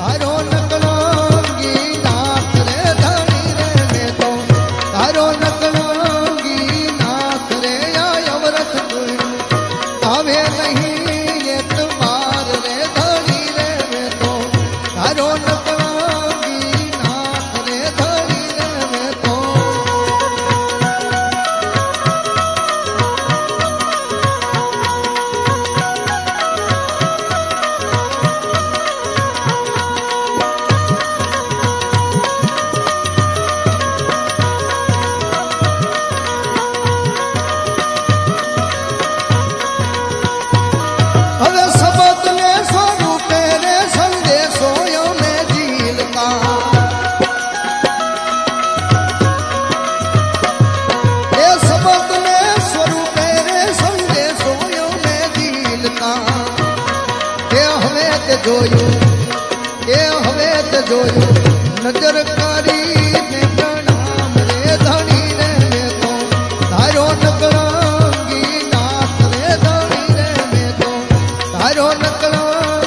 તારો નકળંગી નાથ રે ધણી રે મેં તો તારો નકળંગી નાથ રે અવરત જોયું આવે નહીં એતબાર રે ધણી રે મેં તો તારો નકળંગી નાથ રે ધણી રે મેં તો હવે શબ્દ ને સ્વરૂપે રે સંદેશો મે જીલતા એ શબ્દ ને સ્વરૂપે રે સંદેશો મે જીલતા એ હવે તે જોયું નજર કરીને પ્રણામ રે ધણી રે મેં તો તારો નકળંગી નાથ રે ધણી રે મેં તો તારો નકળંગી